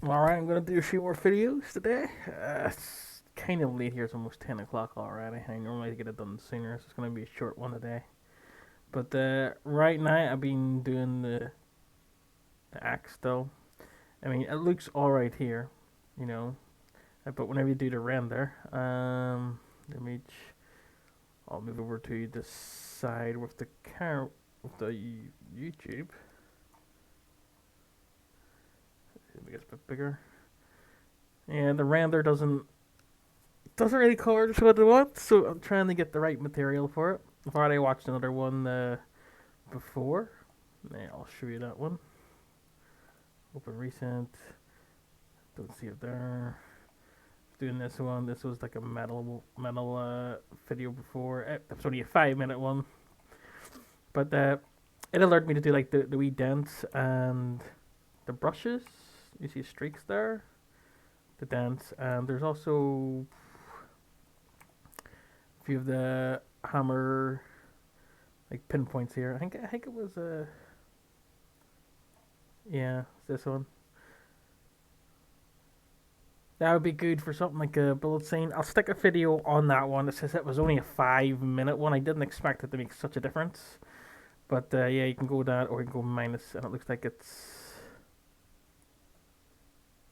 Alright, I'm gonna do a few more videos today. It's kind of late here, it's almost 10 o'clock already. I normally get it done sooner, so it's gonna be a short one today. But right now, I've been doing the axe still. I mean, it looks alright here, you know, but whenever you do the render, image, I'll move over to the side with the with the YouTube. Make it a bit bigger. And the render doesn't really cover just what I want, so I'm trying to get the right material for it. I've already watched another one before. Yeah, I'll show you that one. Open recent. Don't see it there. Doing this one. This was like a metal video before. It's only a 5-minute one, but it alerted me to do like the wee dents and the brushes. You see streaks there. The dents, and there's also a few of the hammer like pinpoints here. I think it was yeah, this one. That would be good for something like a bullet scene. I'll stick a video on that one. It says it was only a 5-minute one. I didn't expect it to make such a difference. But yeah, you can go that or you can go minus, and it looks like it's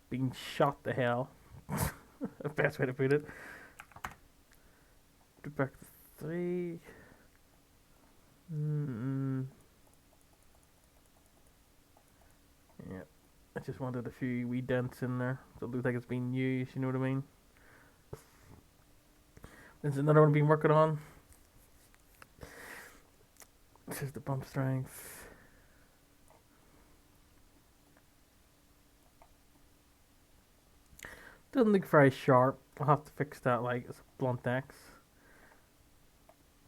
being shot to hell. The best way to put it. Go back to 3. Yeah, I just wanted a few wee dents in there, so it looks like it's been used. You know what I mean? There's another one I've been working on. This is the bump strength. Doesn't look very sharp. I'll have to fix that. Like it's a blunt axe.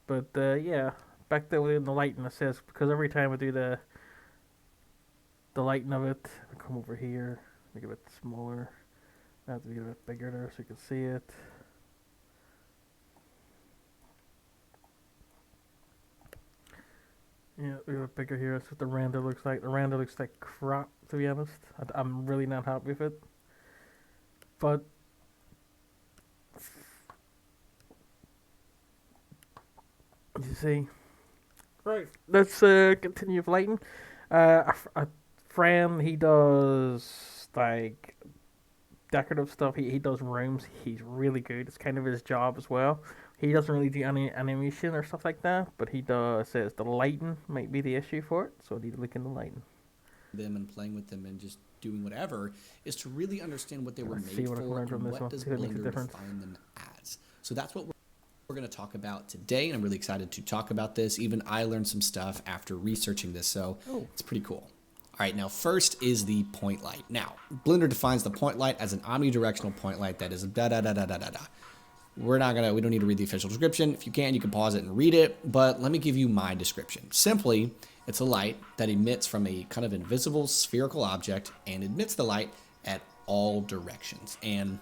But yeah, back there in the lighting, it says because every time I do the lighting of it, I come over here, make it a bit smaller. I have to get a bit bigger there so you can see it. Yeah, a bit bigger here. That's what the render looks like. The render looks like crap, to be honest. I'm really not happy with it. But you see, right? Let's continue with lighting. A friend, he does like decorative stuff. He does rooms. He's really good. It's kind of his job as well. He doesn't really do any animation or stuff like that, but he does says the lighting might be the issue for it, so I need to look into lighting. Them and playing with them and just doing whatever is to really understand what they were Let's see made what I can for learn and from this what one. does See if it makes a Blender difference. define them as. So that's what we're going to talk about today, and I'm really excited to talk about this. Even I learned some stuff after researching this, so it's pretty cool. All right, now first is the point light. Now, Blender defines the point light as an omnidirectional point light that is da-da-da-da-da-da-da. We don't need to read the official description. If you can pause it and read it, but let me give you my description. Simply, it's a light that emits from a kind of invisible spherical object and emits the light at all directions. And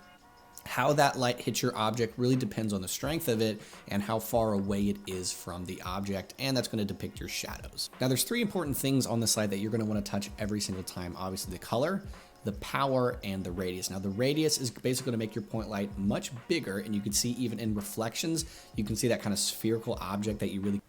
how that light hits your object really depends on the strength of it and how far away it is from the object, and that's going to depict your shadows. Now, there's 3 important things on this light that you're going to want to touch every single time. Obviously, the color, the power, and the radius. Now, the radius is basically going to make your point light much bigger, and you can see even in reflections, you can see that kind of spherical object that you really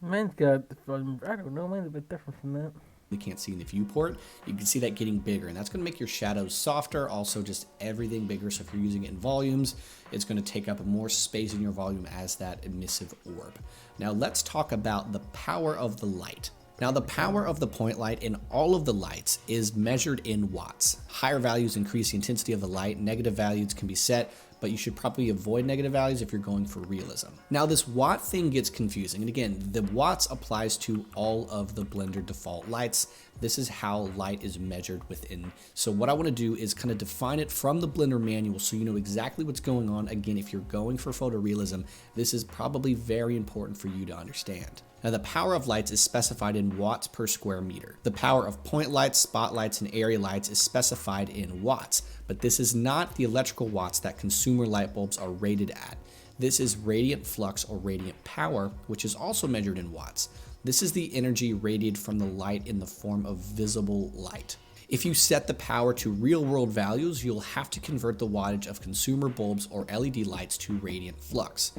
Mine's got, I don't know, mine's a bit different from that. can't see in the viewport. You can see that getting bigger, and that's going to make your shadows softer, also just everything bigger. So if you're using it in volumes, it's going to take up more space in your volume as that emissive orb. Now let's talk about the power of the light. Now, the power of the point light in all of the lights is measured in watts. Higher values increase the intensity of the light. Negative values can be set, but you should probably avoid negative values if you're going for realism. Now, this watt thing gets confusing. And again, the watts applies to all of the Blender default lights. This is how light is measured within. So what I want to do is kind of define it from the Blender manual so you know exactly what's going on. Again, if you're going for photorealism, this is probably very important for you to understand. Now, the power of lights is specified in watts per square meter. The power of point lights, spotlights, and area lights is specified in watts, but this is not the electrical watts that consumer light bulbs are rated at. This is radiant flux or radiant power, which is also measured in watts. This is the energy radiated from the light in the form of visible light. If you set the power to real-world values, you'll have to convert the wattage of consumer bulbs or LED lights to radiant flux.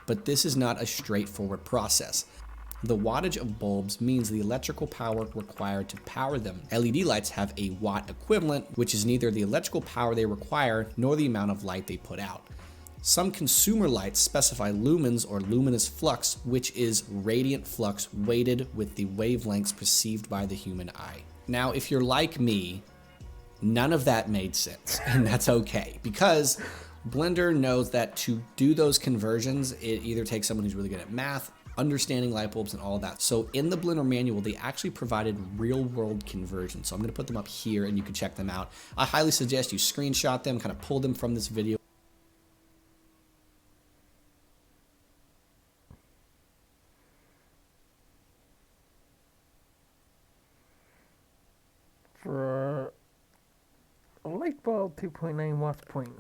But this is not a straightforward process. The wattage of bulbs means the electrical power required to power them. LED lights have a watt equivalent, which is neither the electrical power they require nor the amount of light they put out. Some consumer lights specify lumens or luminous flux, which is radiant flux weighted with the wavelengths perceived by the human eye. Now, if you're like me, none of that made sense, and that's okay, because Blender knows that to do those conversions, it either takes someone who's really good at math, understanding light bulbs, and all of that. So in the Blender manual, they actually provided real-world conversions. So I'm gonna put them up here and you can check them out. I highly suggest you screenshot them, kind of pull them from this video. For a light bulb, 2.9 watts point.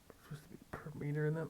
Supposed to be per meter in it.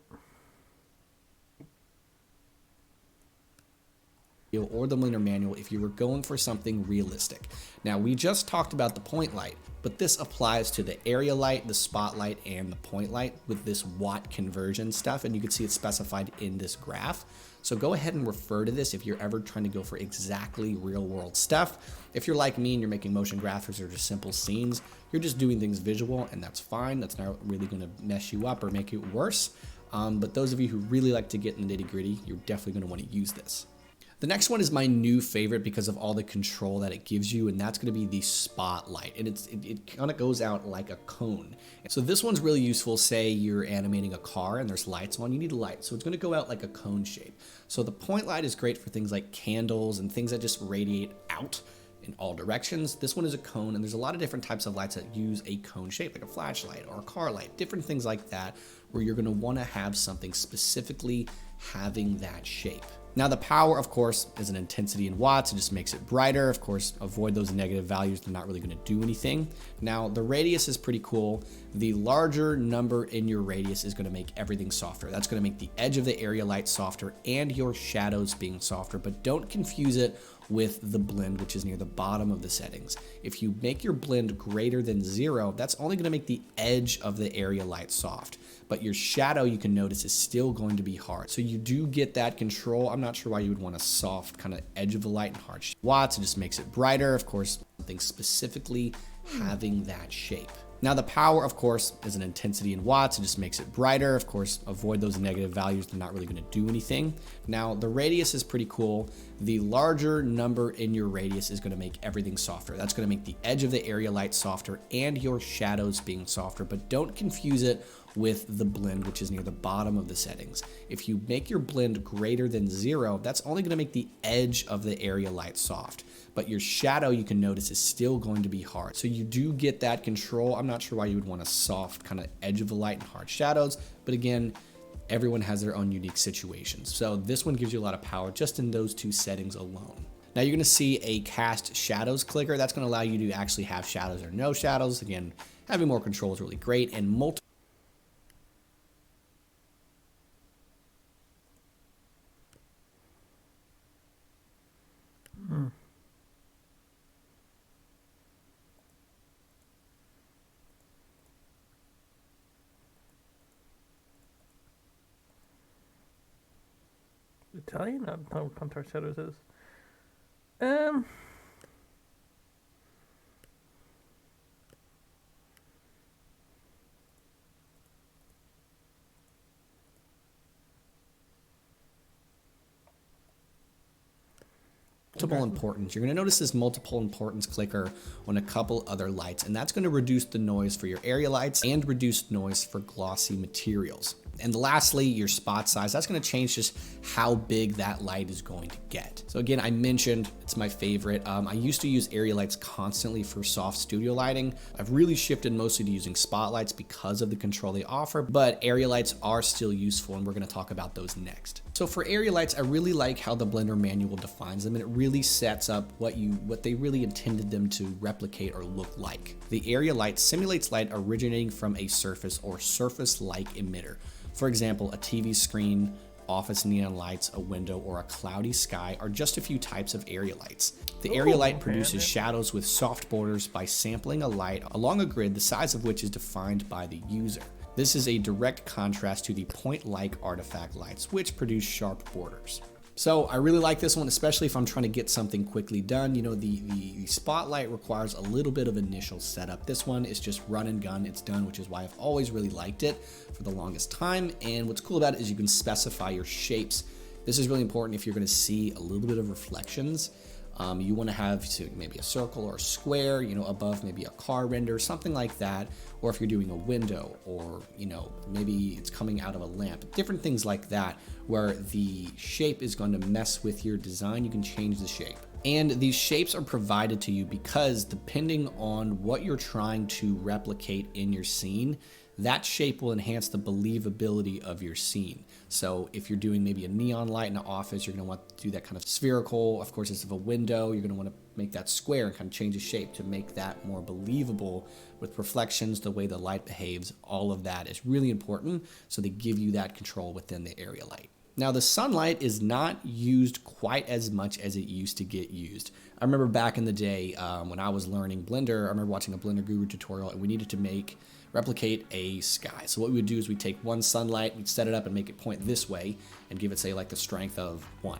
Or the Blender manual if you were going for something realistic. Now, we just talked about the point light, but this applies to the area light, the spotlight, and the point light with this watt conversion stuff, and you can see it's specified in this graph. So go ahead and refer to this if you're ever trying to go for exactly real world stuff. If you're like me and you're making motion graphics or just simple scenes, you're just doing things visual, and that's fine. That's not really gonna mess you up or make it worse. But those of you who really like to get in the nitty gritty, you're definitely gonna wanna use this. The next one is my new favorite because of all the control that it gives you, and that's going to be the spotlight. And it kind of goes out like a cone. So this one's really useful. Say you're animating a car and there's lights on, you need a light. So it's going to go out like a cone shape. So the point light is great for things like candles and things that just radiate out in all directions. This one is a cone, and there's a lot of different types of lights that use a cone shape, like a flashlight or a car light, different things like that, where you're going to want to have something specifically having that shape. Now the power, of course, is an intensity in watts. It just makes it brighter. Of course, avoid those negative values. They're not really going to do anything. Now the radius is pretty cool. The larger number in your radius is going to make everything softer. That's going to make the edge of the area light softer and your shadows being softer, but don't confuse it with the blend, which is near the bottom of the settings. If you make your blend greater than 0, that's only going to make the edge of the area light soft, but your shadow, you can notice, is still going to be hard. So you do get that control. I'm not sure why you would want a soft kind of edge of the light and hard watts. It just makes it brighter. Of course, something specifically having that shape. Now the power, of course, is an intensity in watts. It just makes it brighter. Of course, avoid those negative values. They're not really going to do anything. Now the radius is pretty cool. The larger number in your radius is going to make everything softer. That's going to make the edge of the area light softer and your shadows being softer, but don't confuse it with the blend, which is near the bottom of the settings. If you make your blend greater than 0, that's only going to make the edge of the area light soft, but your shadow, you can notice, is still going to be hard. So you do get that control. I'm not sure why you would want a soft kind of edge of the light and hard shadows, but again, everyone has their own unique situations. So this one gives you a lot of power just in those 2 settings alone. Now you're going to see a cast shadows clicker. That's going to allow you to actually have shadows or no shadows. Again, having more control is really great, and multiple Italian? I don't know what Contour Shadows is. multiple importance. You're going to notice this multiple importance clicker on a couple other lights, and that's going to reduce the noise for your area lights and reduce noise for glossy materials. And lastly, your spot size. That's going to change just how big that light is going to get. So again, I mentioned it's my favorite. I used to use area lights constantly for soft studio lighting. I've really shifted mostly to using spotlights because of the control they offer, but area lights are still useful, and we're going to talk about those next. So for area lights, I really like how the Blender manual defines them, and it really sets up what they really intended them to replicate or look like. The area light simulates light originating from a surface or surface-like emitter. For example, a TV screen, office neon lights, a window, or a cloudy sky are just a few types of area lights. The area light produces shadows with soft borders by sampling a light along a grid the size of which is defined by the user. This is a direct contrast to the point-like artifact lights, which produce sharp borders. So I really like this one, especially if I'm trying to get something quickly done. You know, the spotlight requires a little bit of initial setup. This one is just run and gun, it's done, which is why I've always really liked it for the longest time. And what's cool about it is you can specify your shapes. This is really important if you're going to see a little bit of reflections. You want to have maybe a circle or a square, you know, above maybe a car render, something like that. Or if you're doing a window, or, you know, maybe it's coming out of a lamp, different things like that, where the shape is going to mess with your design. You can change the shape. And these shapes are provided to you because depending on what you're trying to replicate in your scene, that shape will enhance the believability of your scene. So if you're doing maybe a neon light in an office, you're going to want to do that kind of spherical. Of course, if it's a window, you're going to want to make that square and kind of change the shape to make that more believable with reflections, the way the light behaves. All of that is really important, so they give you that control within the area light. Now, the sunlight is not used quite as much as it used to get used. I remember back in the day when I was learning Blender, I remember watching a Blender Guru tutorial, and we needed to replicate a sky. So what we would do is we'd take one sunlight, we'd set it up and make it point this way, and give it, say, like the strength of 1,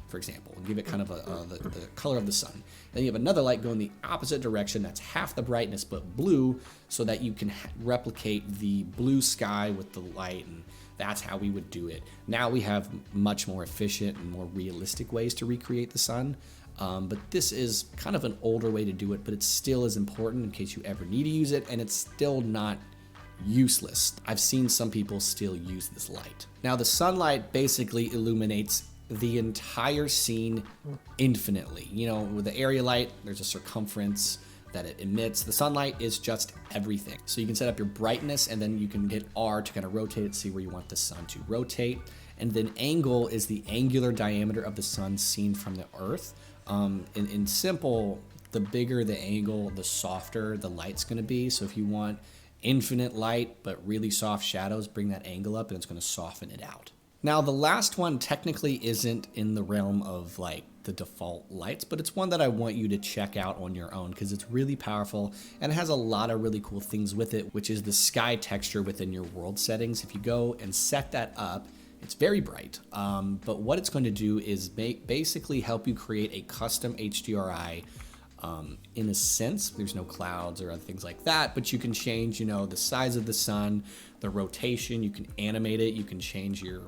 for example, and give it kind of the color of the sun. Then you have another light go in the opposite direction, that's half the brightness but blue, so that you can replicate the blue sky with the light, and that's how we would do it. Now we have much more efficient and more realistic ways to recreate the sun. But this is kind of an older way to do it, but it still is important in case you ever need to use it, and it's still not useless. I've seen some people still use this light. Now, the sunlight basically illuminates the entire scene infinitely. You know, with the area light, there's a circumference that it emits. The sunlight is just everything. So you can set up your brightness, and then you can hit R to kind of rotate it, see where you want the sun to rotate. And then angle is the angular diameter of the sun seen from the Earth. In simple, the bigger the angle, the softer the light's going to be. So if you want infinite light but really soft shadows, bring that angle up and it's going to soften it out. Now, the last one technically isn't in the realm of like the default lights, but it's one that I want you to check out on your own because it's really powerful and it has a lot of really cool things with it, which is the sky texture within your world settings. If you go and set that up, it's very bright, but what it's going to do is basically help you create a custom HDRI. In a sense, there's no clouds or other things like that, but you can change, you know, the size of the sun, the rotation, you can animate it, you can change your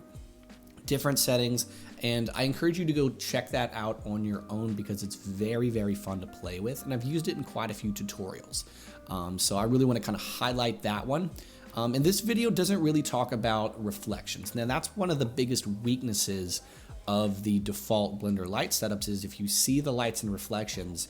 different settings, and I encourage you to go check that out on your own because it's very, very fun to play with, and I've used it in quite a few tutorials. So I really want to kind of highlight that one. And this video doesn't really talk about reflections. Now, that's one of the biggest weaknesses of the default Blender light setups is if you see the lights and reflections,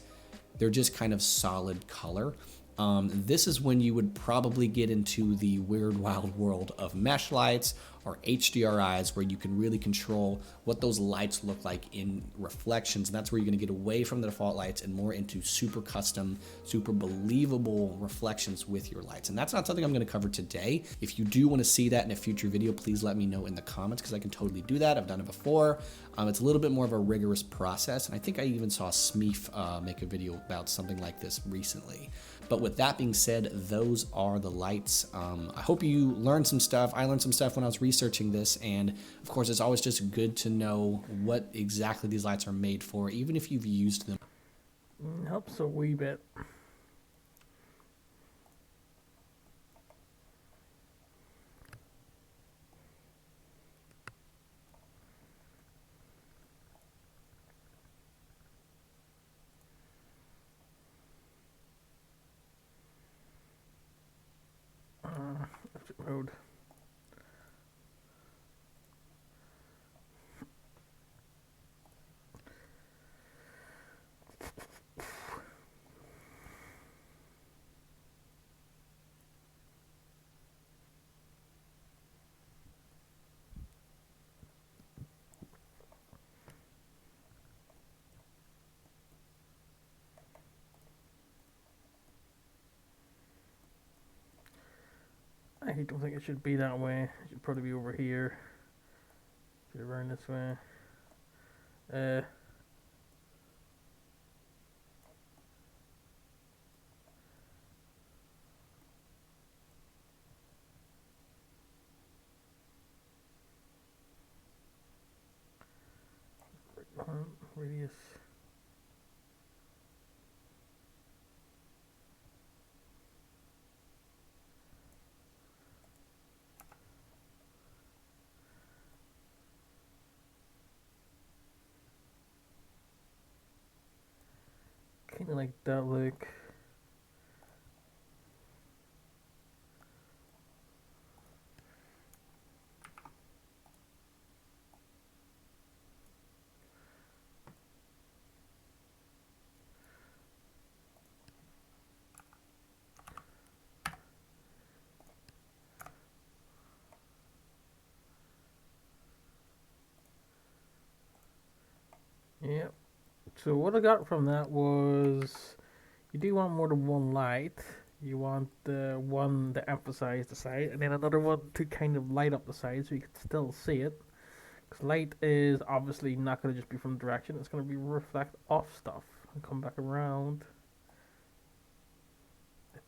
they're just kind of solid color. This is when you would probably get into the weird wild world of mesh lights or HDRIs where you can really control what those lights look like in reflections. And that's where you're going to get away from the default lights and more into super custom, super believable reflections with your lights. And that's not something I'm going to cover today. If you do want to see that in a future video, please let me know in the comments because I can totally do that. I've done it before. It's a little bit more of a rigorous process. And I think I even saw Smeef make a video about something like this recently. But with that being said, those are the lights. I hope you learned some stuff. I learned some stuff when I was researching this. And of course, it's always just good to know what exactly these lights are made for, even if you've used them. Helps a wee bit. Mode. I don't think it should be that way. It should probably be over here. Should run this way. Uh, Radius. Kind of like that look. Yep. So what I got from that was you do want more than one light. You want the one to emphasize the side, and then another one to kind of light up the side so you can still see it. Because light is obviously not going to just be from direction, it's going to be reflect off stuff and come back around. I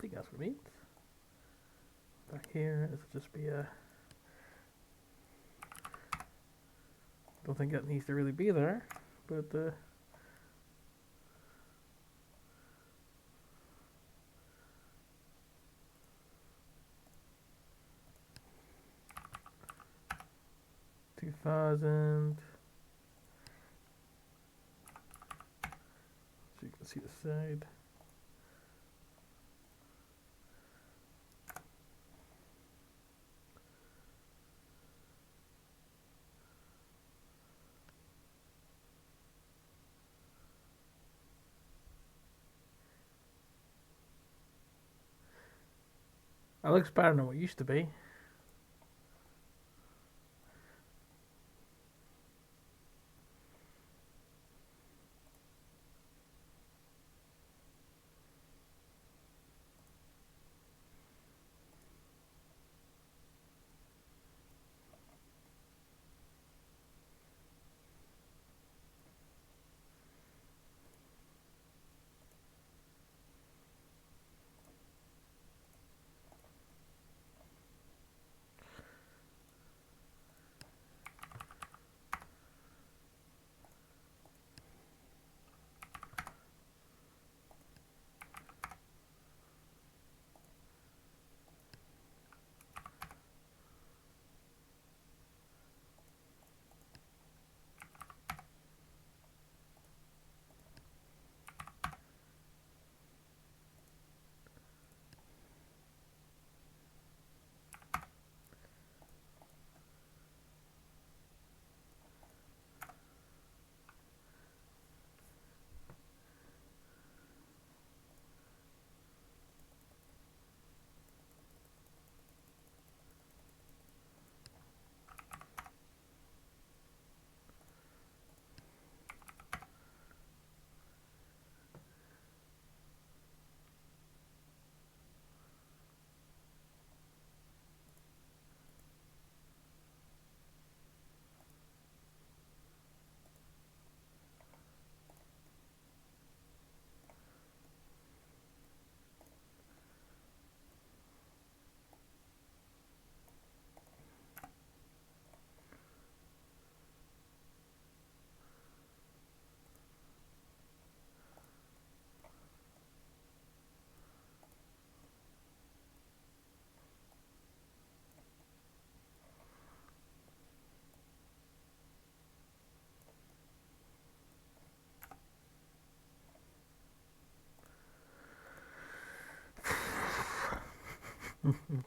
think that's what it means. Back here, it'll just be a. Don't think that needs to really be there, but 2000. So you can see the side. It looks better than what it used to be.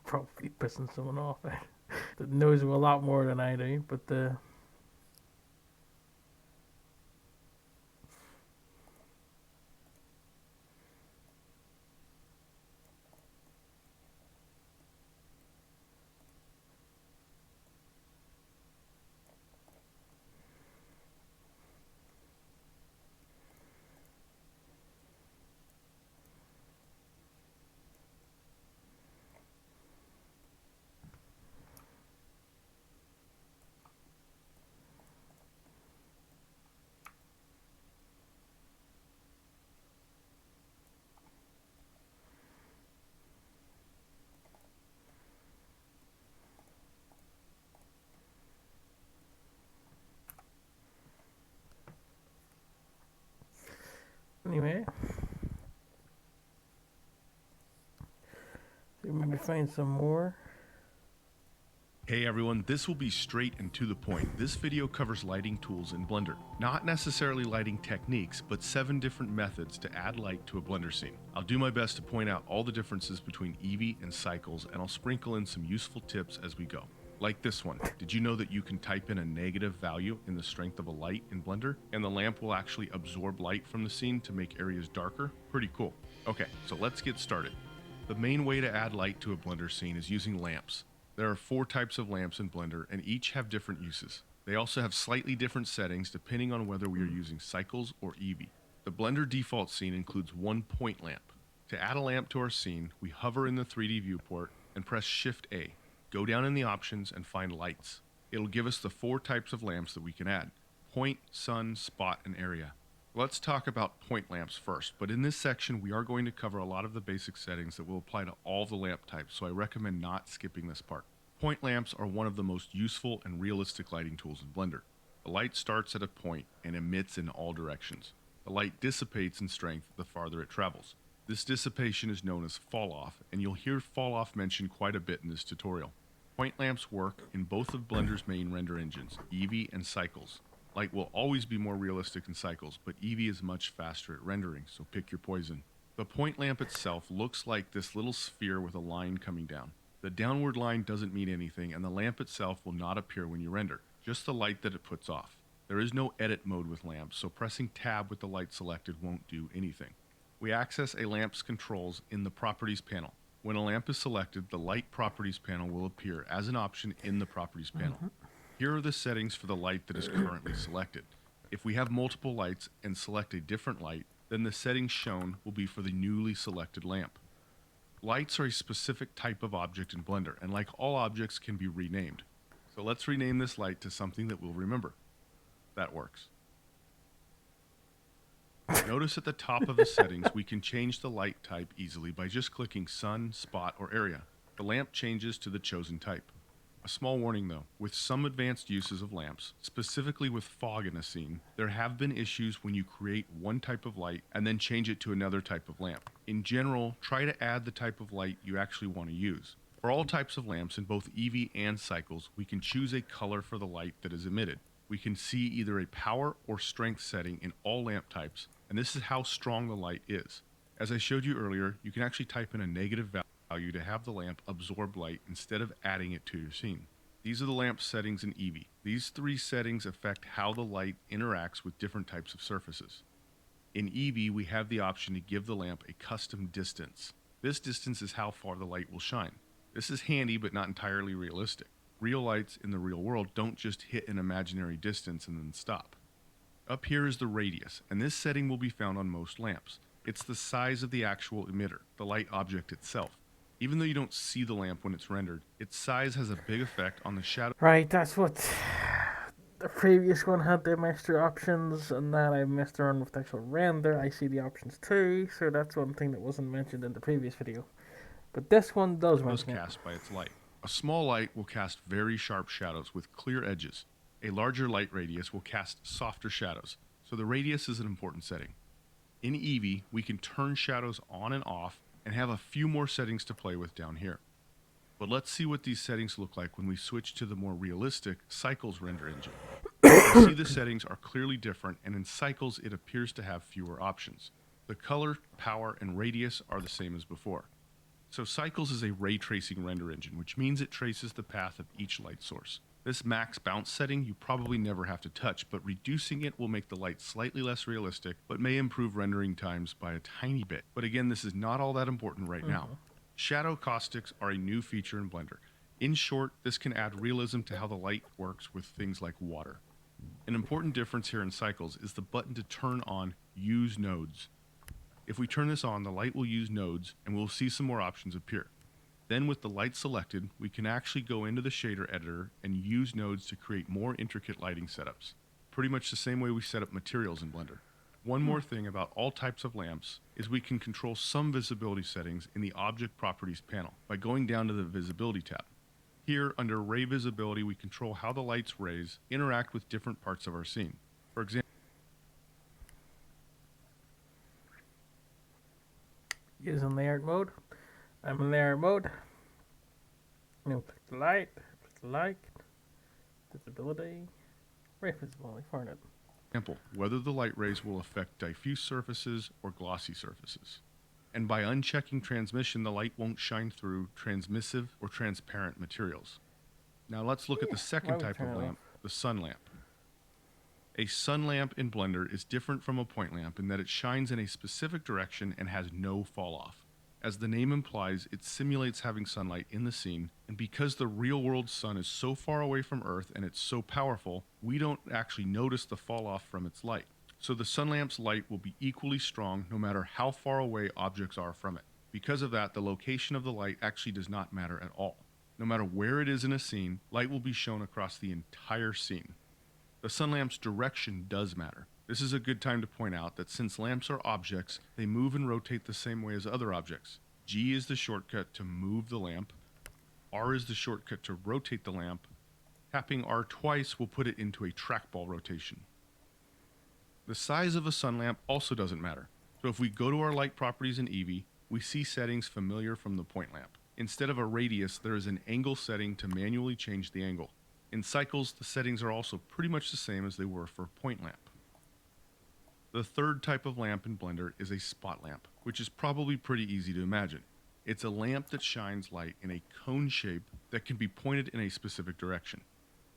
Probably pissing someone off that knows a lot more than I do, but Anyway, so maybe find some more. Hey everyone, this will be straight and to the point. This video covers lighting tools in Blender. Not necessarily lighting techniques, but 7 different methods to add light to a Blender scene. I'll do my best to point out all the differences between Eevee and Cycles, and I'll sprinkle in some useful tips as we go. Like this one. Did you know that you can type in a negative value in the strength of a light in Blender, and the lamp will actually absorb light from the scene to make areas darker? Pretty cool. Okay, so let's get started. The main way to add light to a Blender scene is using lamps. There are 4 types of lamps in Blender, and each have different uses. They also have slightly different settings depending on whether we are using Cycles or Eevee. The Blender default scene includes 1 point lamp. To add a lamp to our scene, we hover in the 3D viewport and press Shift A. Go down in the options and find Lights. It'll give us the 4 types of lamps that we can add: point, sun, spot, and area. Let's talk about point lamps first, but in this section we are going to cover a lot of the basic settings that will apply to all the lamp types, so I recommend not skipping this part. Point lamps are one of the most useful and realistic lighting tools in Blender. The light starts at a point and emits in all directions. The light dissipates in strength the farther it travels. This dissipation is known as fall off, and you'll hear fall off mentioned quite a bit in this tutorial. Point lamps work in both of Blender's main render engines, Eevee and Cycles. Light will always be more realistic in Cycles, but Eevee is much faster at rendering, so pick your poison. The point lamp itself looks like this little sphere with a line coming down. The downward line doesn't mean anything, and the lamp itself will not appear when you render, just the light that it puts off. There is no edit mode with lamps, so pressing tab with the light selected won't do anything. We access a lamp's controls in the Properties panel. When a lamp is selected, the Light Properties panel will appear as an option in the Properties panel. Here are the settings for the light that is currently selected. If we have multiple lights and select a different light, then the settings shown will be for the newly selected lamp. Lights are a specific type of object in Blender, and like all objects can be renamed. So let's rename this light to something that we'll remember. That works. Notice at the top of the settings we can change the light type easily by just clicking Sun, Spot, or Area. The lamp changes to the chosen type. A small warning though, with some advanced uses of lamps, specifically with fog in a scene, there have been issues when you create one type of light and then change it to another type of lamp. In general, try to add the type of light you actually want to use. For all types of lamps in both Eevee and Cycles, we can choose a color for the light that is emitted. We can see either a power or strength setting in all lamp types, and this is how strong the light is. As I showed you earlier, you can actually type in a negative value to have the lamp absorb light instead of adding it to your scene. These are the lamp settings in Eevee. These 3 settings affect how the light interacts with different types of surfaces. In Eevee, we have the option to give the lamp a custom distance. This distance is how far the light will shine. This is handy but not entirely realistic. Real lights in the real world don't just hit an imaginary distance and then stop. Up here is the radius, and this setting will be found on most lamps. It's the size of the actual emitter, the light object itself. Even though you don't see the lamp when it's rendered, its size has a big effect on the shadow. Right, that's what the previous one had, the extra options, and then I messed around with the actual render. I see the options too, so that's one thing that wasn't mentioned in the previous video. But this one does mention it. Cast by its light. A small light will cast very sharp shadows with clear edges. A larger light radius will cast softer shadows, so the radius is an important setting. In Eevee, we can turn shadows on and off and have a few more settings to play with down here. But let's see what these settings look like when we switch to the more realistic Cycles render engine. You see the settings are clearly different, and in Cycles it appears to have fewer options. The color, power, and radius are the same as before. So Cycles is a ray tracing render engine, which means it traces the path of each light source. This max bounce setting you probably never have to touch, but reducing it will make the light slightly less realistic, but may improve rendering times by a tiny bit. But again, this is not all that important right now. Shadow caustics are a new feature in Blender. In short, this can add realism to how the light works with things like water. An important difference here in Cycles is the button to turn on Use Nodes. If we turn this on, the light will use nodes, and we'll see some more options appear. Then with the light selected, we can actually go into the shader editor and use nodes to create more intricate lighting setups. Pretty much the same way we set up materials in Blender. One more thing about all types of lamps is we can control some visibility settings in the Object Properties panel by going down to the Visibility tab. Here, under Ray Visibility, we control how the light's rays interact with different parts of our scene. For example, is in layout mode. I'm in layout mode. Now pick the light, visibility, ray visibility, farn it. Example, whether the light rays will affect diffuse surfaces or glossy surfaces. And by unchecking transmission, the light won't shine through transmissive or transparent materials. Now let's look at the second type of lamp, the sun lamp. A sun lamp in Blender is different from a point lamp in that it shines in a specific direction and has no fall off. As the name implies, it simulates having sunlight in the scene, and because the real-world sun is so far away from Earth and it's so powerful, we don't actually notice the fall off from its light. So the sun lamp's light will be equally strong no matter how far away objects are from it. Because of that, the location of the light actually does not matter at all. No matter where it is in a scene, light will be shown across the entire scene. The sun lamp's direction does matter. This is a good time to point out that since lamps are objects, they move and rotate the same way as other objects. G is the shortcut to move the lamp. R is the shortcut to rotate the lamp. Tapping R twice will put it into a trackball rotation. The size of a sun lamp also doesn't matter. So if we go to our light properties in Eevee, we see settings familiar from the point lamp. Instead of a radius, there is an angle setting to manually change the angle. In cycles, the settings are also pretty much the same as they were for point lamp. The third type of lamp in Blender is a spot lamp, which is probably pretty easy to imagine. It's a lamp that shines light in a cone shape that can be pointed in a specific direction.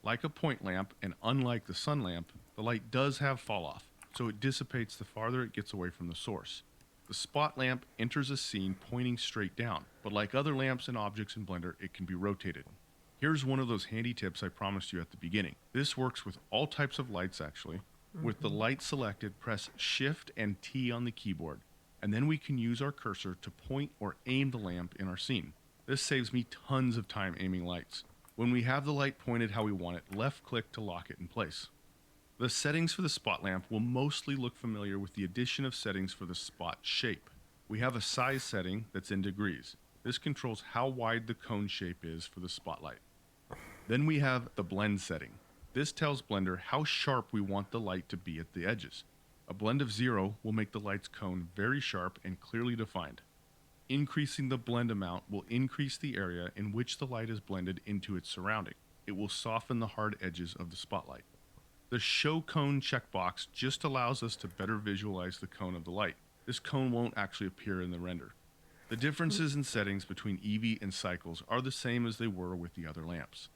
Like a point lamp, and unlike the sun lamp, the light does have fall off, so it dissipates the farther it gets away from the source. The spot lamp enters a scene pointing straight down, but like other lamps and objects in Blender, it can be rotated. Here's one of those handy tips I promised you at the beginning. This works with all types of lights actually. With the light selected, press Shift and T on the keyboard, and then we can use our cursor to point or aim the lamp in our scene. This saves me tons of time aiming lights. When we have the light pointed how we want it, left click to lock it in place. The settings for the spot lamp will mostly look familiar with the addition of settings for the spot shape. We have a size setting that's in degrees. This controls how wide the cone shape is for the spotlight. Then we have the blend setting. This tells Blender how sharp we want the light to be at the edges. A blend of 0 will make the light's cone very sharp and clearly defined. Increasing the blend amount will increase the area in which the light is blended into its surrounding. It will soften the hard edges of the spotlight. The Show Cone checkbox just allows us to better visualize the cone of the light. This cone won't actually appear in the render. The differences in settings between Eevee and Cycles are the same as they were with the other lamps.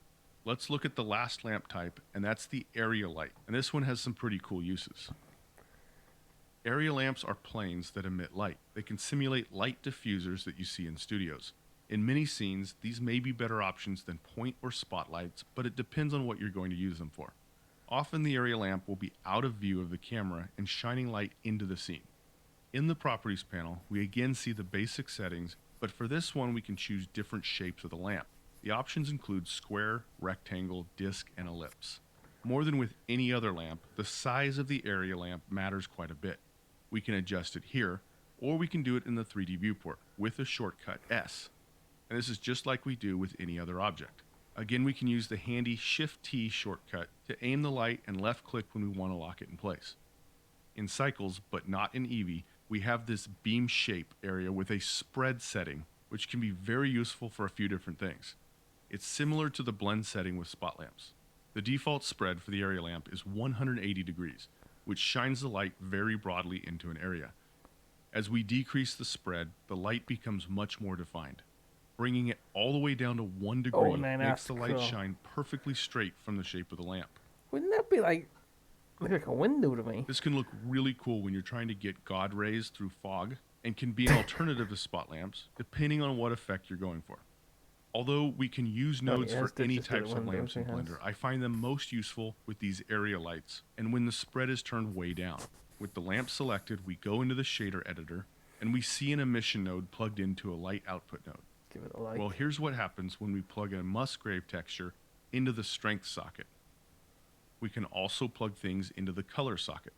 Let's look at the last lamp type, and that's the area light. And this one has some pretty cool uses. Area lamps are planes that emit light. They can simulate light diffusers that you see in studios. In many scenes, these may be better options than point or spotlights, but it depends on what you're going to use them for. Often the area lamp will be out of view of the camera and shining light into the scene. In the Properties panel, we again see the basic settings, but for this one we can choose different shapes of the lamp. The options include square, rectangle, disc, and ellipse. More than with any other lamp, the size of the area lamp matters quite a bit. We can adjust it here, or we can do it in the 3D viewport with the shortcut S. And this is just like we do with any other object. Again, we can use the handy Shift-T shortcut to aim the light and left-click when we want to lock it in place. In Cycles, but not in Eevee, we have this beam shape area with a spread setting, which can be very useful for a few different things. It's similar to the blend setting with spot lamps. The default spread for the area lamp is 180 degrees, which shines the light very broadly into an area. As we decrease the spread, the light becomes much more defined. Bringing it all the way down to 1 degree makes the light shine perfectly straight from the shape of the lamp. Wouldn't that be like a window to me? This can look really cool when you're trying to get God rays through fog, and can be an alternative to spot lamps, depending on what effect you're going for. Although we can use nodes for any types of lamps in Blender, I find them most useful with these area lights, and when the spread is turned way down. With the lamp selected, we go into the shader editor, and we see an emission node plugged into a light output node. Give it a like. Well, here's what happens when we plug a Musgrave texture into the strength socket. We can also plug things into the color socket.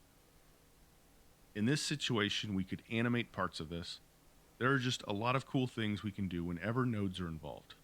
In this situation, we could animate parts of this. There are just a lot of cool things we can do whenever nodes are involved.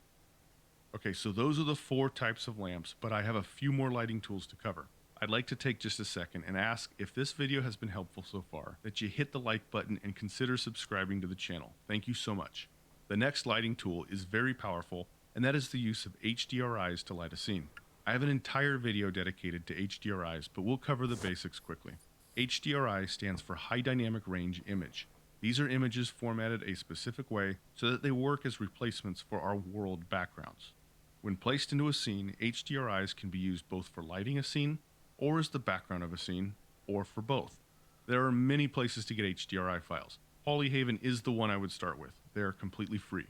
Okay, so those are the 4 types of lamps, but I have a few more lighting tools to cover. I'd like to take just a second and ask if this video has been helpful so far, that you hit the like button and consider subscribing to the channel. Thank you so much. The next lighting tool is very powerful, and that is the use of HDRIs to light a scene. I have an entire video dedicated to HDRIs, but we'll cover the basics quickly. HDRI stands for High Dynamic Range Image. These are images formatted a specific way so that they work as replacements for our world backgrounds. When placed into a scene, HDRIs can be used both for lighting a scene, or as the background of a scene, or for both. There are many places to get HDRI files. Polyhaven is the one I would start with. They are completely free.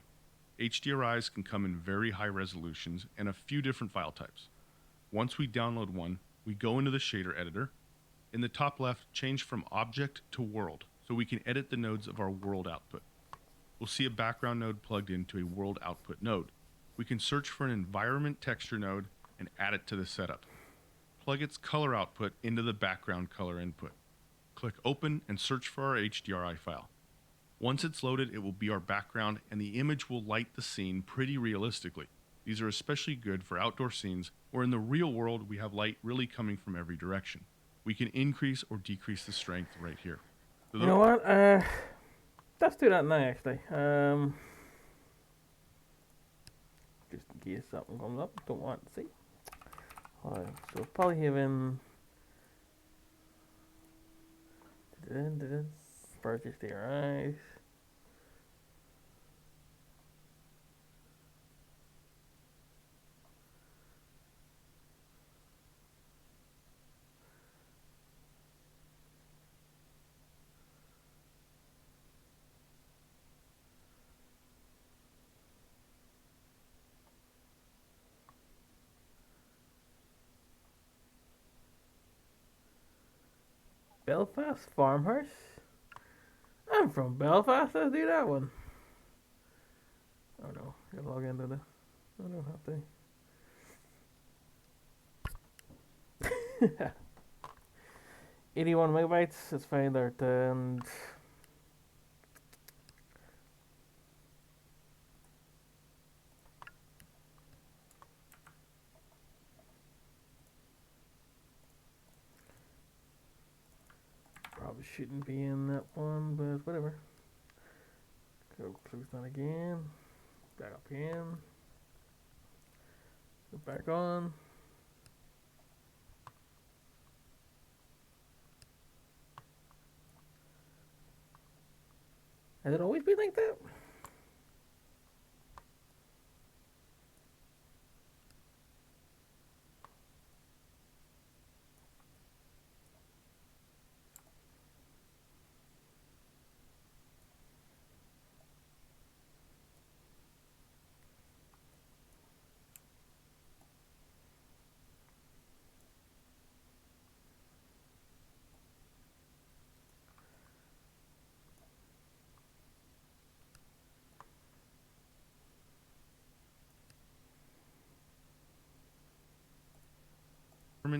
HDRIs can come in very high resolutions and a few different file types. Once we download one, we go into the shader editor. In the top left, change from object to world, so we can edit the nodes of our world output. We'll see a background node plugged into a world output node. We can search for an environment texture node and add it to the setup. Plug its color output into the background color input. Click open and search for our HDRI file. Once it's loaded, it will be our background and the image will light the scene pretty realistically. These are especially good for outdoor scenes where in the real world we have light really coming from every direction. We can increase or decrease the strength right here. So You know what? Let's do that now, actually. Just in case something comes up, don't want to see. Alright, so Polyhaven. Purchase HDRIs. Belfast Farmhouse? I'm from Belfast, let's do that one. Oh no, gotta log into the... I don't have to. 81 megabytes, let's find out, and... Probably shouldn't be in that one, but whatever. Go close that again. Back up in. Go back on. Has it always been like that?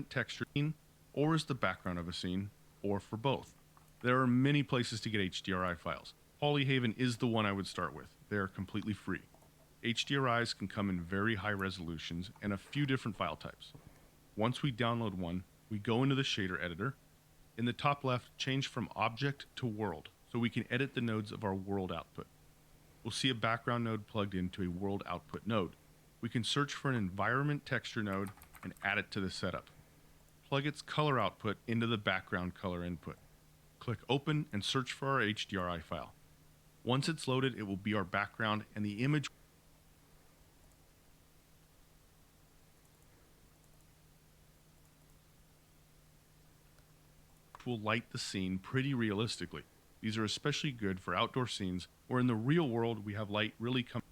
texture scene, or as the background of a scene, or for both. There are many places to get HDRI files. Polyhaven is the one I would start with. They are completely free. HDRIs can come in very high resolutions and a few different file types. Once we download one, we go into the shader editor. In the top left, change from object to world, so we can edit the nodes of our world output. We'll see a background node plugged into a world output node. We can search for an environment texture node and add it to the setup. Plug its color output into the background color input. Click open and search for our HDRI file. Once it's loaded, it will be our background and the image will light the scene pretty realistically. These are especially good for outdoor scenes where in the real world we have light really come.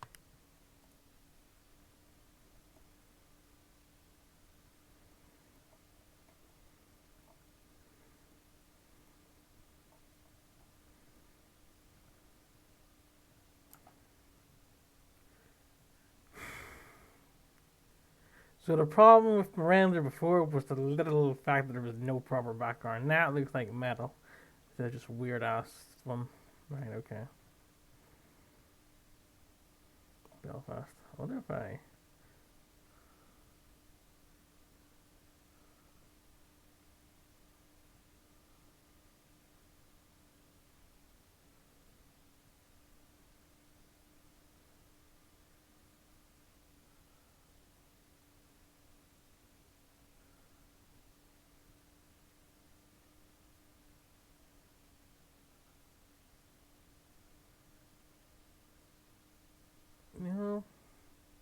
So the problem with Miranda before was the little fact that there was no proper background. Now it looks like metal. So just weird ass one. Right, okay. Belfast. I wonder if I...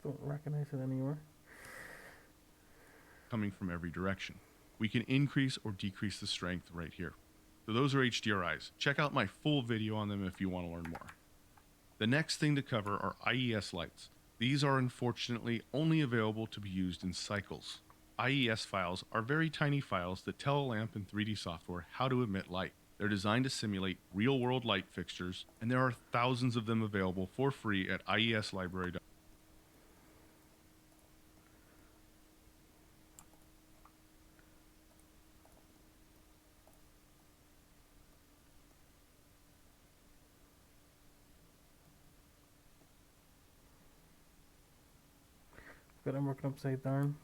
Don't recognize it anymore. Coming from every direction. We can increase or decrease the strength right here. So those are HDRIs. Check out my full video on them if you want to learn more. The next thing to cover are IES lights. These are unfortunately only available to be used in cycles. IES files are very tiny files that tell a lamp in 3D software how to emit light. They're designed to simulate real-world light fixtures, and there are thousands of them available for free at ieslibrary.com. But I'm working upside down.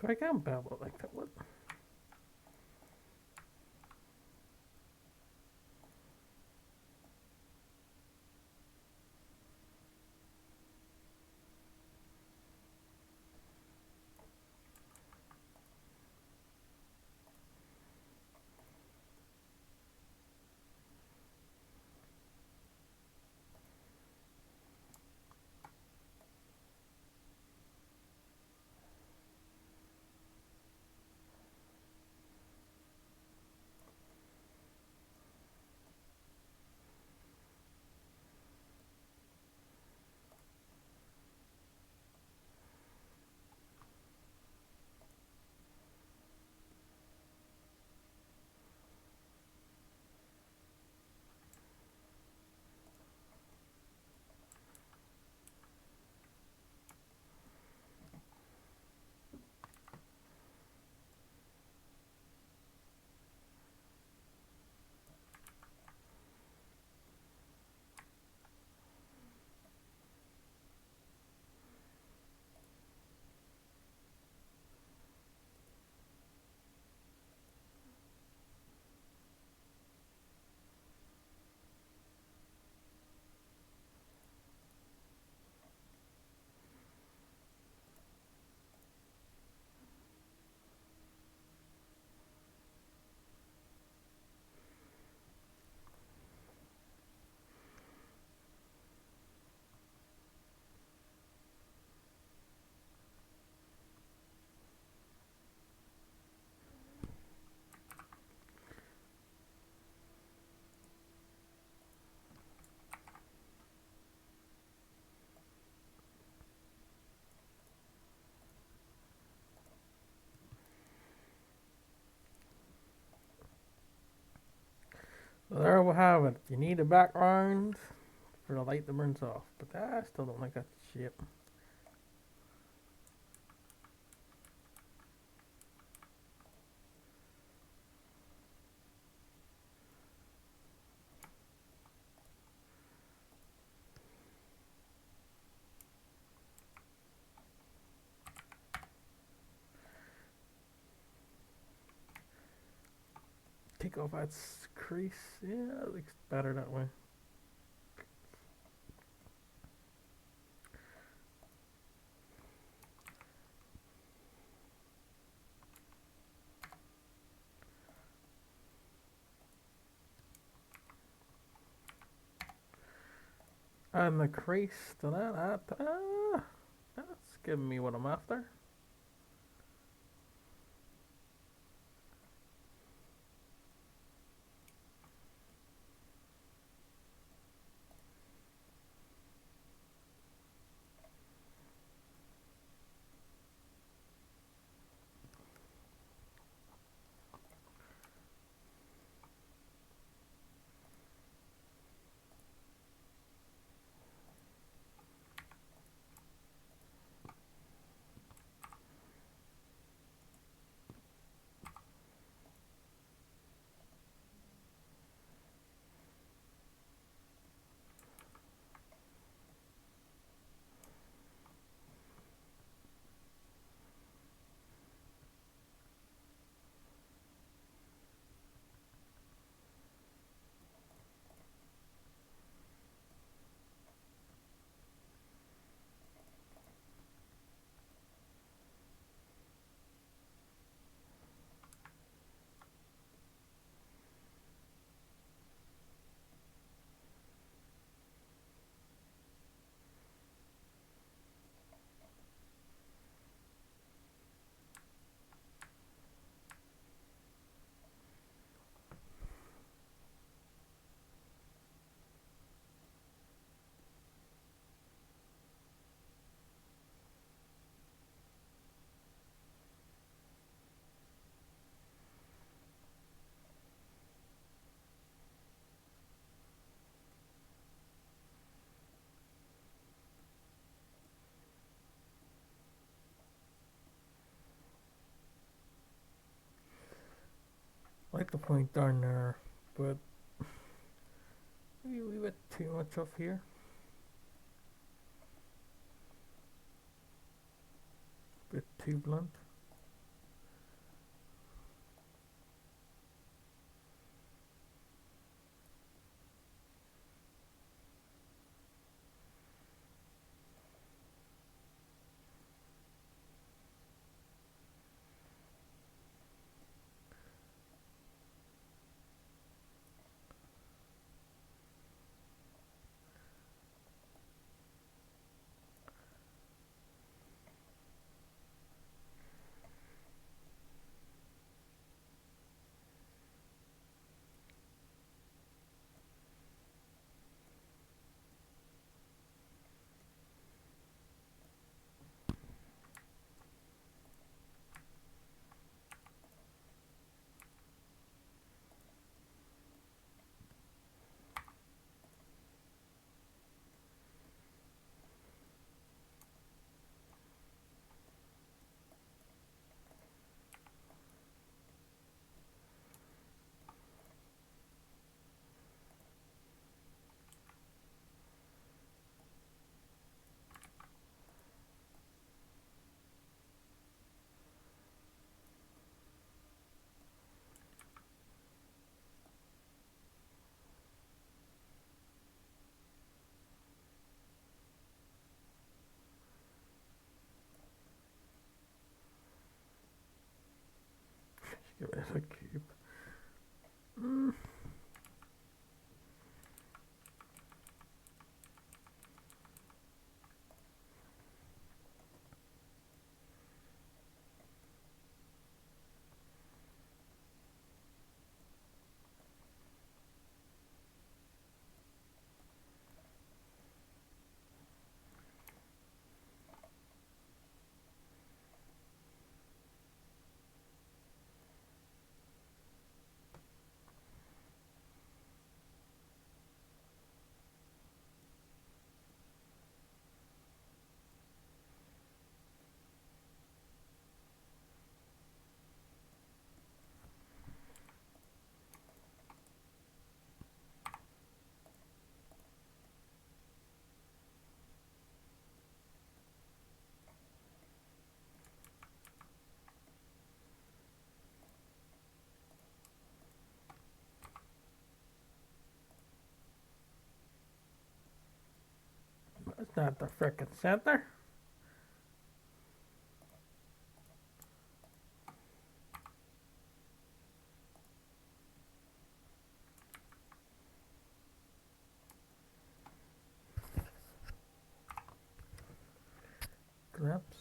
So I can't babble like that. What? So there we have it. You need a background for the light that burns off. But I still don't like that shit. Take off that crease. Yeah, it looks better that way. And the crease to that's giving me what I'm after. I like the point down there, but maybe we went too much off here. Bit too blunt. Give it a cube. not the frickin' center. Collapse.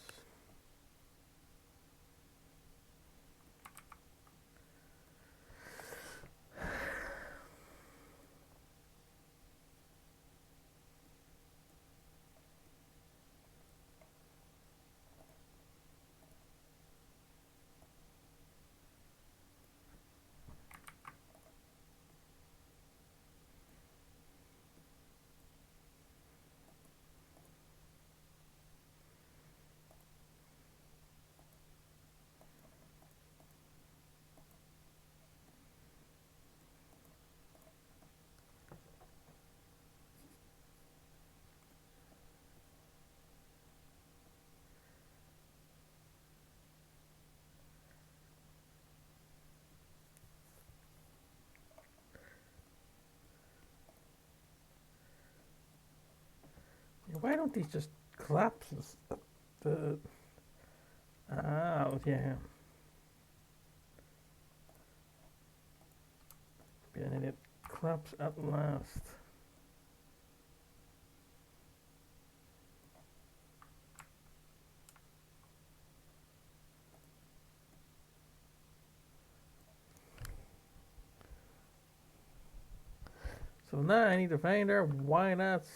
Why don't these just collapse? The yeah. Be an idiot. Collapse at last. So now I need to find out why that's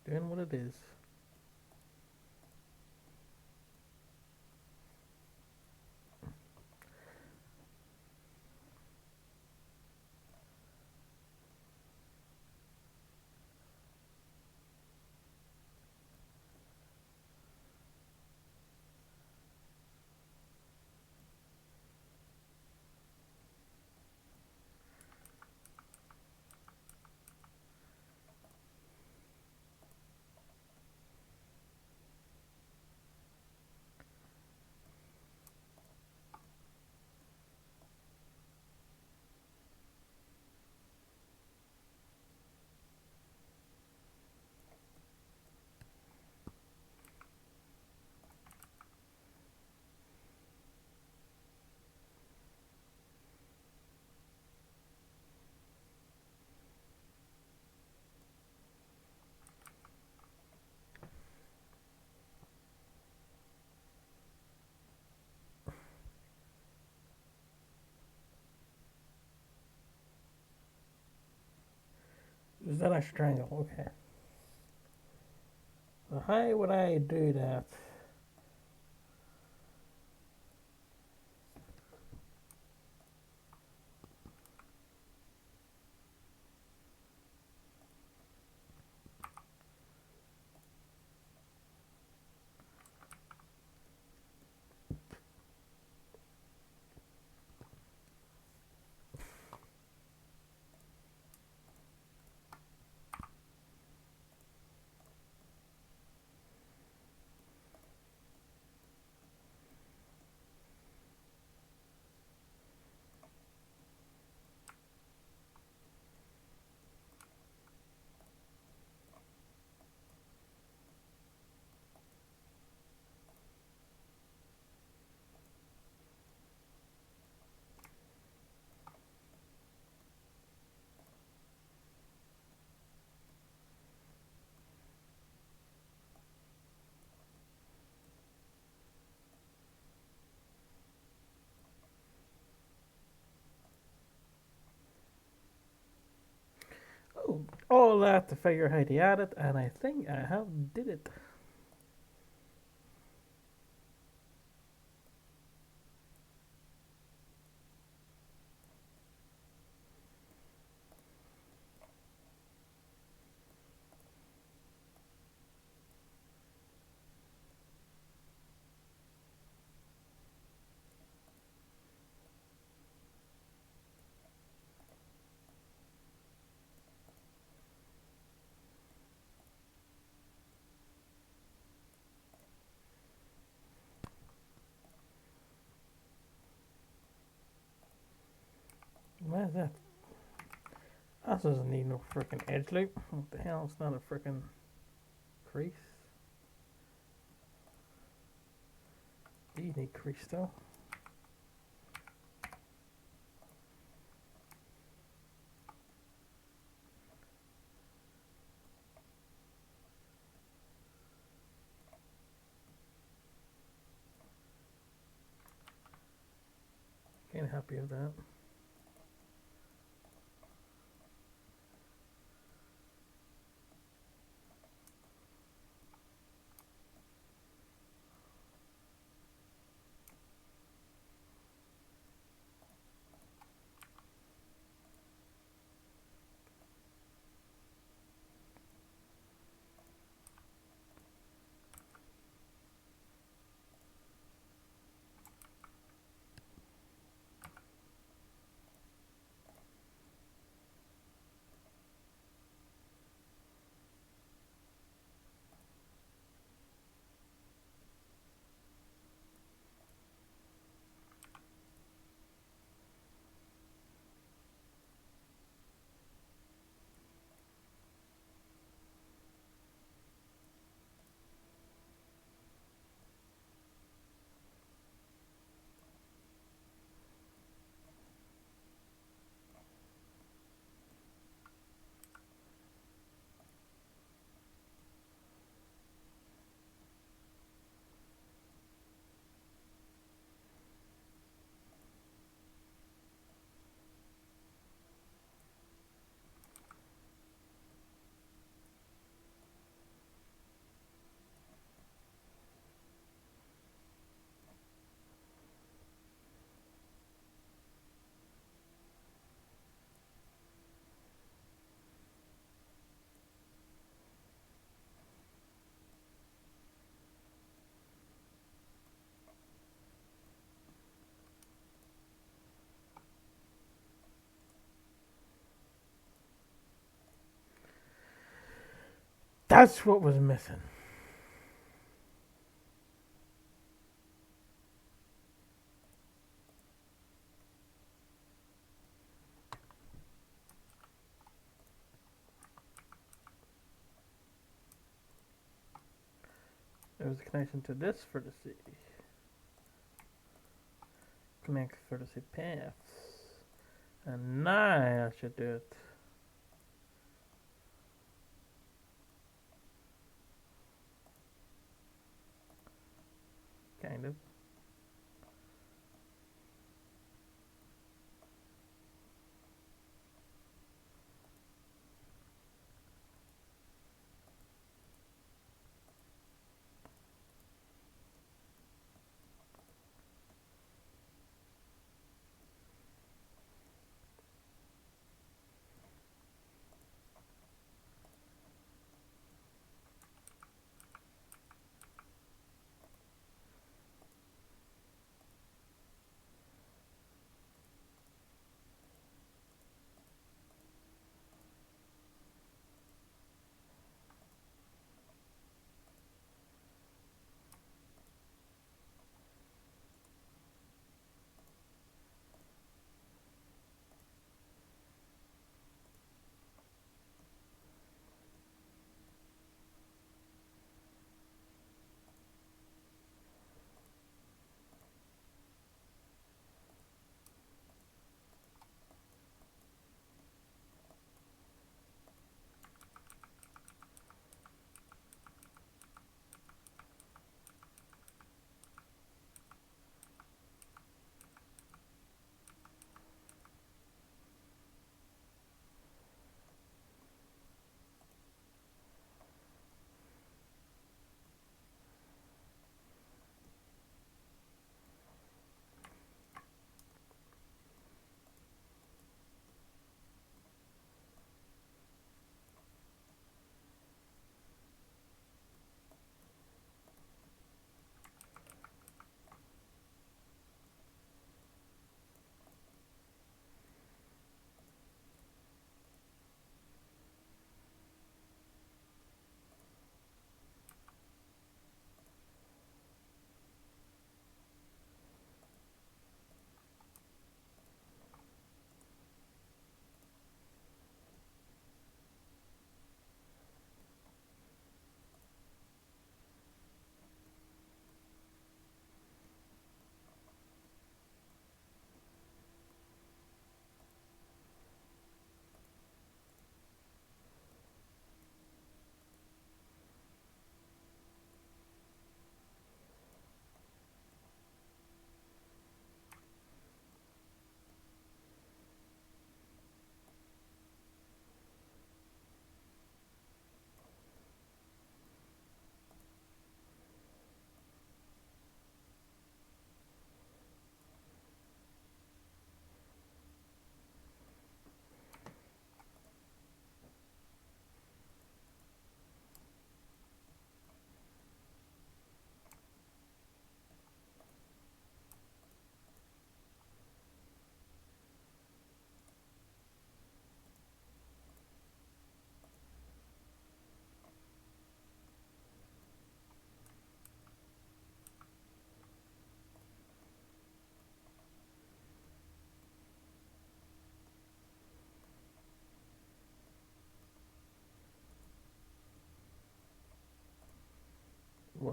doing what it is. Is that a strangle? Okay. So how would I do that? Oh, all that to figure how to add it, and I think I have did it. Where's that? That doesn't need no freaking edge loop. What the hell? It's not a freaking crease. These need crease though. Ain't happy with that. That's what was missing. There was a connection to this for the C. Connect for the C paths. And now I should do it. Kind of.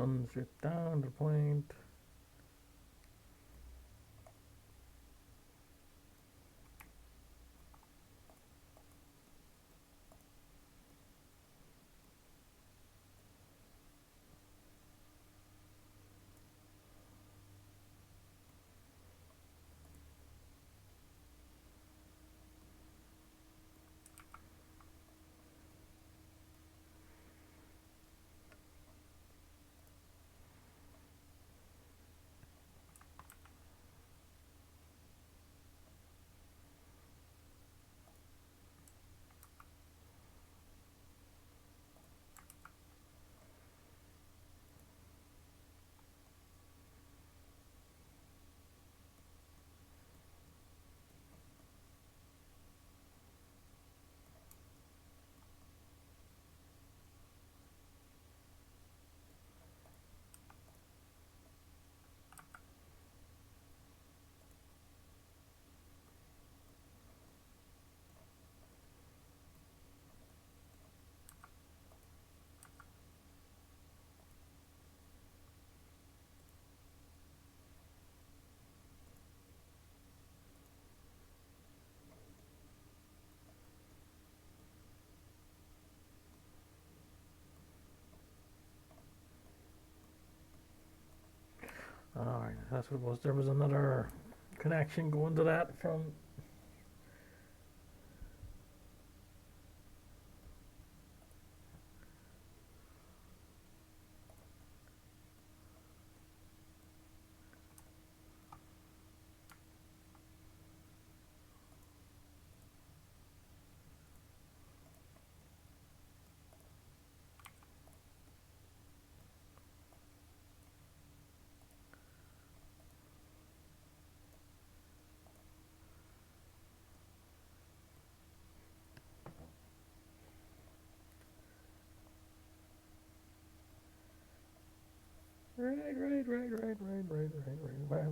one strip down to point. Alright, that's what it was. There was another connection going to that from. Right.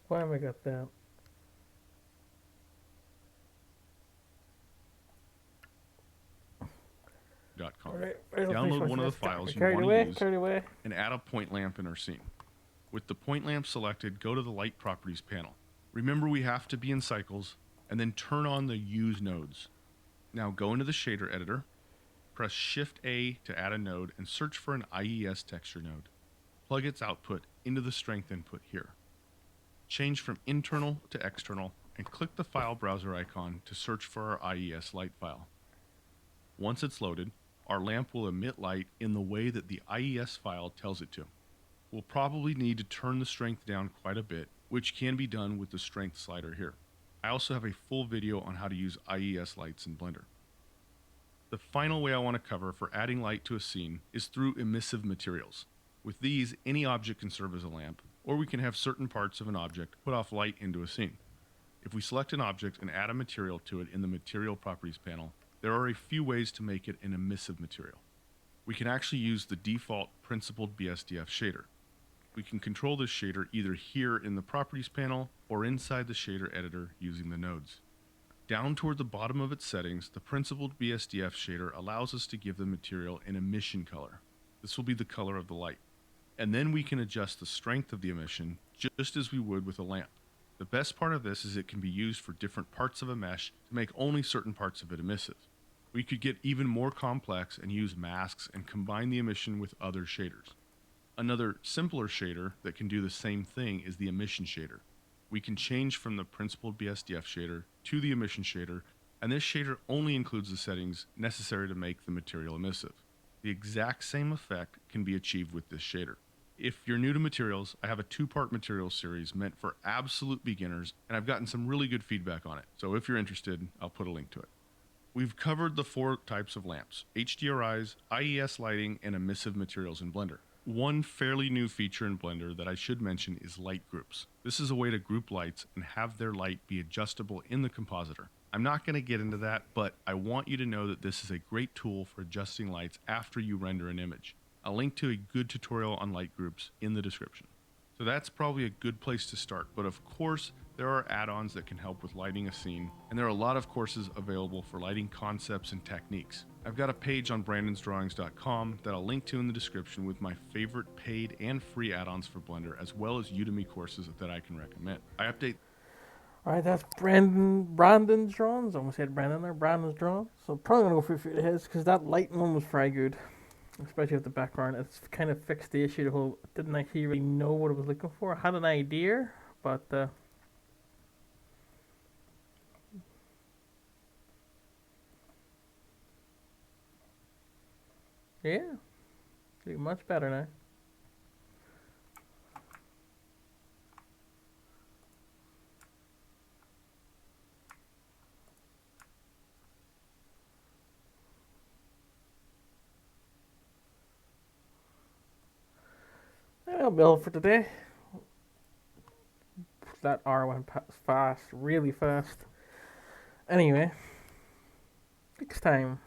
Why have I got that? .com. Right, Download one of the files you want to use carried away. and add a point lamp in our scene. With the point lamp selected, go to the Light Properties panel. Remember, we have to be in cycles, and then turn on the Use Nodes. Now go into the shader editor, press Shift-A to add a node, and search for an IES texture node. Plug its output into the strength input here. Change from internal to external, and click the file browser icon to search for our IES light file. Once it's loaded, our lamp will emit light in the way that the IES file tells it to. We'll probably need to turn the strength down quite a bit, which can be done with the strength slider here. I also have a full video on how to use IES lights in Blender. The final way I want to cover for adding light to a scene is through emissive materials. With these, any object can serve as a lamp, or we can have certain parts of an object put off light into a scene. If we select an object and add a material to it in the Material Properties panel, there are a few ways to make it an emissive material. We can actually use the default principled BSDF shader. We can control this shader either here in the Properties panel or inside the shader editor using the nodes. Down toward the bottom of its settings, the principled BSDF shader allows us to give the material an emission color. This will be the color of the light. And then we can adjust the strength of the emission just as we would with a lamp. The best part of this is it can be used for different parts of a mesh to make only certain parts of it emissive. We could get even more complex and use masks and combine the emission with other shaders. Another simpler shader that can do the same thing is the emission shader. We can change from the principled BSDF shader to the emission shader, and this shader only includes the settings necessary to make the material emissive. The exact same effect can be achieved with this shader. If you're new to materials, I have a 2-part materials series meant for absolute beginners, and I've gotten some really good feedback on it. So if you're interested, I'll put a link to it. We've covered the 4 types of lamps: HDRIs, IES lighting, and emissive materials in Blender. One fairly new feature in Blender that I should mention is light groups. This is a way to group lights and have their light be adjustable in the compositor. I'm not going to get into that, but I want you to know that this is a great tool for adjusting lights after you render an image. I'll link to a good tutorial on light groups in the description. So that's probably a good place to start, but of course, There are add-ons that can help with lighting a scene, and there are a lot of courses available for lighting concepts and techniques. I've got a page on brandonsdrawings.com that I'll link to in the description with my favorite paid and free add-ons for Blender, as well as Udemy courses that I can recommend. I update. Alright, that's Brandon's drawings. I almost said Brandon there. Brandon's drawings. So probably gonna go for a few of his because that lighting one was very good, especially with the background. It's kind of fixed the issue. The whole didn't actually really know what I was looking for. I had an idea, but yeah, doing much better now. That'll be all for today. That hour went fast, really fast. Anyway, next time.